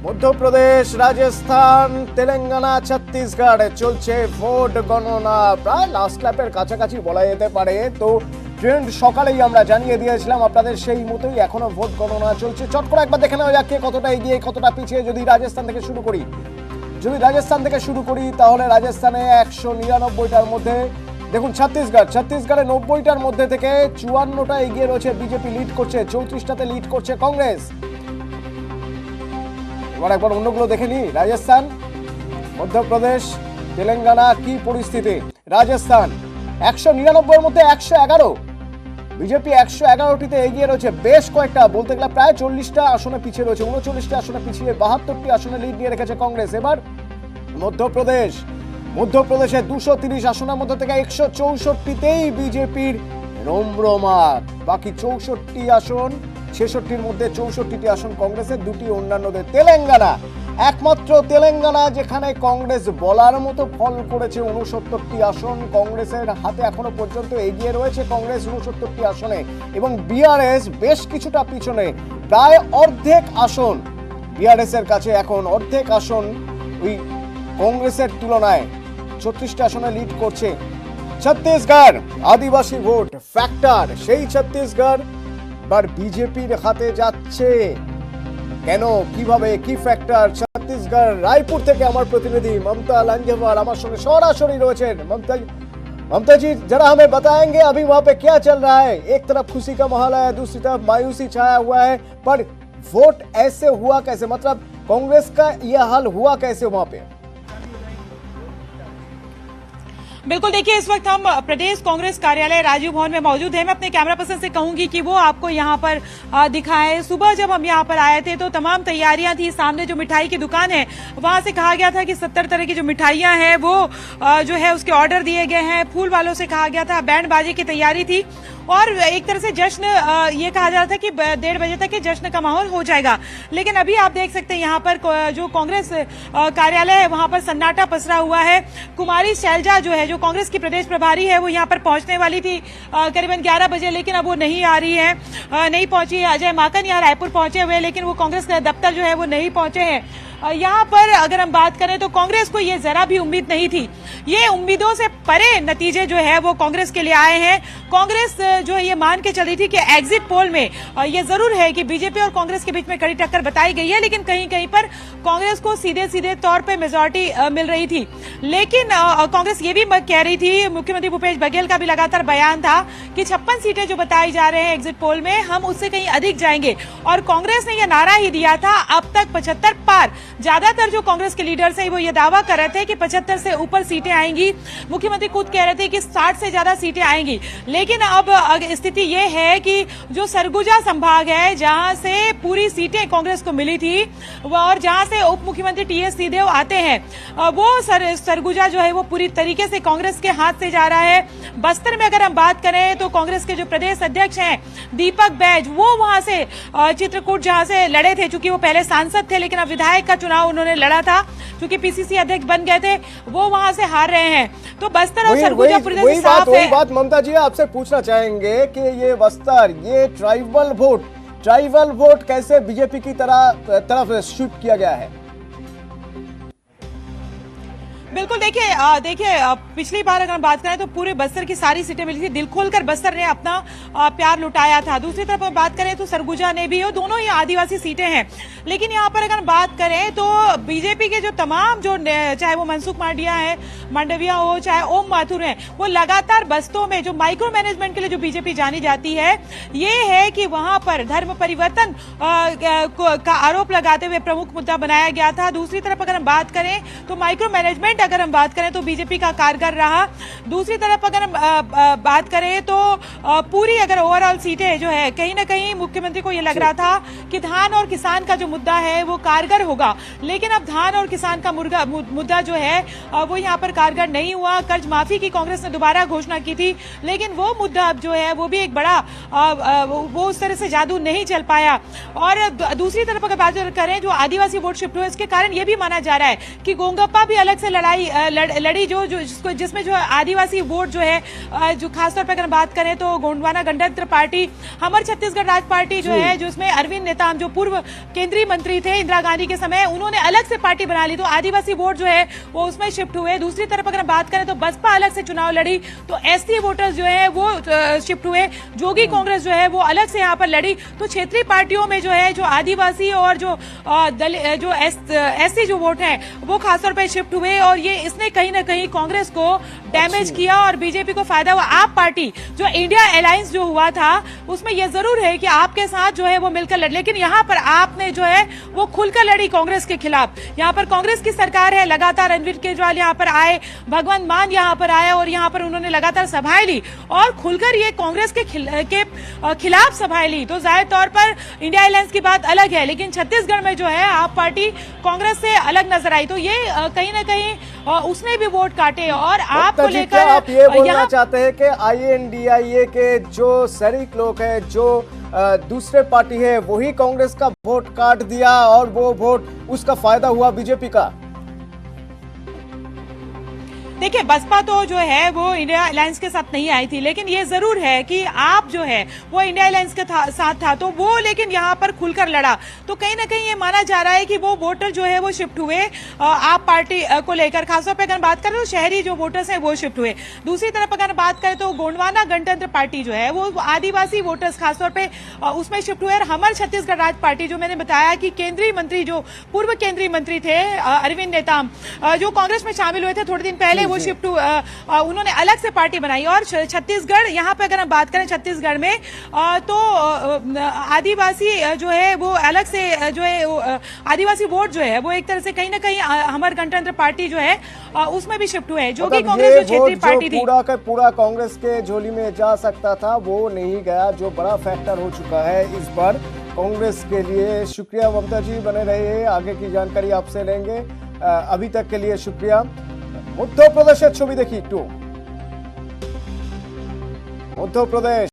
মধ্যপ্রদেশ, রাজস্থান, তেলেঙ্গানা, ছত্তিশগড় চলছে ভোট গণনা প্রায় লাস্ট ল্যাপের কাছাকাছি বলা যেতে পারে। তো ট্রেন্ড সকালেই আমরা জানিয়ে দিয়েছিলাম আপনাদের, সেই মতোই এখনো ভোট গণনা চলছে। চট করে একবার দেখে নেওয়া যাক কে কতটা এগিয়ে কতটা পিছিয়ে। যদি রাজস্থান থেকে শুরু করি তাহলে রাজস্থানে 199টার মধ্যে দেখুন ছত্তিশগড়ে 90টার মধ্যে থেকে 54টা এগিয়ে রয়েছে বিজেপি, লিড করছে 34টাতে লিড করছে কংগ্রেস। এবার একবার অন্যগুলো দেখে নি। রাজস্থান, মধ্যপ্রদেশ, তেলেঙ্গানা কি পরিস্থিতি। রাজস্থান 199 মধ্যে 111, বিজেপি 111টিতে এগিয়ে রয়েছে। বেশ কয়েকটা, বলতে গেলে প্রায় 40টা আসনে পিছিয়ে রয়েছে, 39টা আসনে পিছিয়ে 72টি আসনে লিড নিয়ে রেখেছে কংগ্রেস। এবার মধ্যপ্রদেশে 230 আসনের মধ্যে থেকে 164টিতেই বিজেপির রমরমাট। বাকি 64 আসন, 66টির মধ্যে 64টি আসন কংগ্রেসের, দুটি অন্যান্যদের। একমাত্র তেলেঙ্গানা যেখানে কংগ্রেস বলার মতো ফল করেছে, 69টি আসন কংগ্রেসের হাতে এখনো পর্যন্ত এগিয়ে রয়েছে কংগ্রেস 69টি আসনে। এবং বিআরএস বেশ কিছুটা পিছনে, প্রায় অর্ধেক আসন বিআরএস এর কাছে, এখন অর্ধেক আসন ওই কংগ্রেসের তুলনায় 36টা আসনে লিড করছে। ছত্তিশগড় আদিবাসী ভোট ফ্যাক্টর, সেই ছত্তিশগড় এবার বিজেপির হাতে যাচ্ছে। কেন, কিভাবে, কি ফ্যাক্টর? ছত্তিশগড় রায়পুর থেকে আমার প্রতিনিধি ममता लांजेवाल আমার সঙ্গে সরাসরি রয়েছেন। ममता जी, जरा हमें बताएंगे अभी वहां पे क्या चल रहा है? एक तरफ खुशी का माहौल है, दूसरी तरफ मायूसी छाया हुआ है, पर वोट ऐसे हुआ कैसे? मतलब कांग्रेस का यह हाल हुआ कैसे वहां पे? बिल्कुल, देखिए इस वक्त हम प्रदेश कांग्रेस कार्यालय राजीव भवन में मौजूद हैं। मैं अपने कैमरा पर्सन से कहूंगी कि वो आपको यहाँ पर दिखाएं। सुबह जब हम यहाँ पर आए थे तो तमाम तैयारियां थी। सामने जो मिठाई की दुकान है वहां से कहा गया था कि 70 तरह की जो मिठाइयां हैं वो जो है उसके ऑर्डर दिए गए हैं। फूल वालों से कहा गया था, बैंड बाजे की तैयारी थी और एक तरह से जश्न, ये कहा जा रहा था कि 1:30 बजे तक जश्न का माहौल हो जाएगा। लेकिन अभी आप देख सकते हैं यहाँ पर जो कांग्रेस कार्यालय है वहां पर सन्नाटा पसरा हुआ है। कुमारी शैलजा जो है, जो कांग्रेस की प्रदेश प्रभारी है, वो यहाँ पर पहुंचने वाली थी करीबन 11 बजे, लेकिन अब वो नहीं आ रही है, नहीं पहुंची है। अजय माकन यहाँ रायपुर पहुंचे हुए, लेकिन वो कांग्रेस का दफ्तर जो है वो नहीं पहुंचे हैं। यहाँ पर अगर हम बात करें तो कांग्रेस को ये जरा भी उम्मीद नहीं थी। ये उम्मीदों से परे नतीजे जो है वो कांग्रेस के लिए आए हैं। कांग्रेस जो है ये मान के चल रही थी कि एग्जिट पोल में ये जरूर है कि बीजेपी और कांग्रेस के बीच में कड़ी टक्कर बताई गई है, लेकिन कहीं कहीं पर कांग्रेस को सीधे तौर पर मेजोरिटी मिल रही थी। लेकिन कांग्रेस ये भी कह रही थी, मुख्यमंत्री भूपेश बघेल का भी लगातार बयान था कि 56 सीटें जो बताई जा रहे हैं एग्जिट पोल में, हम उससे कहीं अधिक जाएंगे। और कांग्रेस ने यह नारा ही दिया था अब तक 75 पार। ज्यादातर जो कांग्रेस के लीडर्स हैं वो ये दावा कर रहे थे कि 75 से ऊपर सीटें आएंगी। मुख्यमंत्री खुद कह रहे थे कि 60 से ज्यादा सीटें आएंगी। लेकिन अब स्थिति ये है कि जो सरगुजा संभाग है, जहां से पूरी सीटें कांग्रेस को मिली थी और जहां से उप मुख्यमंत्री टीएस सिंहदेव आते हैं, वो सरगुजा जो है वो पूरी तरीके से कांग्रेस के हाथ से जा रहा है। बस्तर में अगर हम बात करें तो कांग्रेस के जो प्रदेश अध्यक्ष हैं दीपक बैज, वो वहां से चित्रकूट जहां से लड़े थे, चूंकि वो पहले सांसद थे लेकिन अब विधायक का चुनाव उन्होंने लड़ा था, क्योंकि पीसीसी अध्यक्ष बन गए थे, वो वहां से हार रहे हैं। तो बस्तर और सरगुजा पूरी तरह से साफ है। वही बात ममता जी आपसे पूछना चाहेंगे कि ये बस्तर, ये ट्राइबल वोट कैसे बीजेपी की तरफ शिफ्ट किया गया है? बिल्कुल, देखिए पिछली बार अगर हम बात करें तो पूरे बस्तर की सारी सीटें मिली थी। दिल खोलकर बस्तर ने अपना प्यार लुटाया था। दूसरी तरफ हम बात करें तो सरगुजा ने भी, और दोनों ही आदिवासी सीटें हैं। लेकिन यहाँ पर अगर हम बात करें तो बीजेपी के जो तमाम जो, चाहे वो मनसुख मांडविया हो, चाहे ओम माथुर हैं, वो लगातार बस्तों में जो माइक्रो मैनेजमेंट के लिए जो बीजेपी जानी जाती है, ये है कि वहां पर धर्म परिवर्तन का आरोप लगाते हुए प्रमुख मुद्दा बनाया गया था। दूसरी तरफ अगर हम बात करें तो माइक्रो मैनेजमेंट अगर हम बात करें तो बीजेपी का कारगर रहा। दूसरी तरफ अगर हम बात करें तो पूरी अगर ओवरऑल सीटें जो है, कहीं ना कहीं मुख्यमंत्री को ये लग रहा था कि धान और किसान का जो मुद्दा है वो कारगर होगा। लेकिन अब धान और किसान का मुद्दा जो है वो यहाँ पर कारगर नहीं हुआ। कर्ज माफी की कांग्रेस ने दोबारा घोषणा की थी, लेकिन वो मुद्दा अब जो है वो भी एक बड़ा वो उस तरह से जादू नहीं चल पाया। और दूसरी तरफ अगर बात करें जो आदिवासी वोट शिफ्ट हुए, इसके कारण ये भी माना जा रहा है कि गोंगप्पा भी अलग से लड़ाई लड़ाई लड़ी जो जिसमें जो आदिवासी वोट जो है, जो खासतौर पर अगर बात करें तो गोंडवाना गणतंत्र पार्टी, हमर छत्तीसगढ़ राज पार्टी जो है, जो इसमें अरविंद नेताम जो पूर्व केंद्रीय मंत्री थे इंदिरा गांधी के समय, उन्होंने अलग से पार्टी बना ली, तो आदिवासी वोट जो है वो उसमें शिफ्ट हुए। दूसरी तरफ अगर बात करें तो बसपा अलग से चुनाव लड़ी, तो एसटी वोटर्स जो है वो शिफ्ट हुए। जोगी कांग्रेस जो है वो अलग से यहाँ पर लड़ी। तो क्षेत्रीय पार्टियों में जो है जो आदिवासी और जो एससी जो वोट है वो खासतौर पर शिफ्ट हुए, और ये इसने कहीं ना कहीं कांग्रेस को डैमेज किया और बीजेपी को फायदा हुआ। आप पार्टी जो इंडिया अलायंस जो हुआ था उसमें यह जरूर है कि आपके साथ जो है वो मिलकर लड़, लेकिन यहाँ पर आपने जो है वो खुलकर लड़ी कांग्रेस के खिलाफ। यहाँ पर कांग्रेस की सरकार है, लगातार अरविंद केजरीवाल यहाँ पर आए, भगवंत मान यहाँ पर आए और यहाँ पर उन्होंने लगातार सभाएं ली और खुलकर ये कांग्रेस के खिलाफ सभाएं ली। तो जाहिर तौर पर इंडिया अलायंस की बात अलग है, लेकिन छत्तीसगढ़ में जो है आप पार्टी कांग्रेस से अलग नजर आई, तो ये कहीं ना कहीं उसने भी वोट काटे। और आपको लेकर आप ये बोलना चाहते हैं कि INDIA के जो शरीक लोग हैं, जो दूसरे पार्टी है, वही कांग्रेस का वोट काट दिया और वो वोट उसका फायदा हुआ बीजेपी का? देखिए, बसपा तो जो है वो इंडिया अलायंस के साथ नहीं आई थी, लेकिन ये जरूर है कि आप जो है वो इंडिया अलायंस के साथ था, तो वो लेकिन यहाँ पर खुलकर लड़ा। तो कहीं ना कहीं ये माना जा रहा है कि वो वोटर जो है वो शिफ्ट हुए आप पार्टी को लेकर। खासतौर पर अगर बात करें तो शहरी जो वोटर्स हैं वो शिफ्ट हुए। दूसरी तरफ अगर बात करें तो गोंडवाना गणतंत्र पार्टी जो है वो आदिवासी वोटर्स खासतौर पर उसमें शिफ्ट हुए। और हमर छत्तीसगढ़ राज पार्टी जो मैंने बताया कि केंद्रीय मंत्री जो पूर्व केंद्रीय मंत्री थे अरविंद नेताम, जो कांग्रेस में शामिल हुए थे थोड़े दिन पहले, वो शिफ्ट उन्होंने अलग से पार्टी बनाई। और छत्तीसगढ़, यहाँ पे अगर हम बात करें छत्तीसगढ़ में तो आदिवासी जो है वो अलग से जो है आदिवासी वोट जो है वो एक तरह से कहीं ना कहीं हमर गणतंत्र पार्टी जो है उसमें भी शिफ्ट हुए। जो कि कांग्रेस जो क्षेत्रीय पार्टी थी, पूरा का पूरा कांग्रेस के झोली में जा सकता था वो नहीं गया, जो बड़ा फैक्टर हो चुका है इस बार कांग्रेस के लिए। शुक्रिया ममता जी, बने रहिए, आगे की जानकारी आपसे लेंगे। अभी तक के लिए शुक्रिया। মধ্যপ্রদেশের ছবি দেখি একটু। মধ্যপ্রদেশ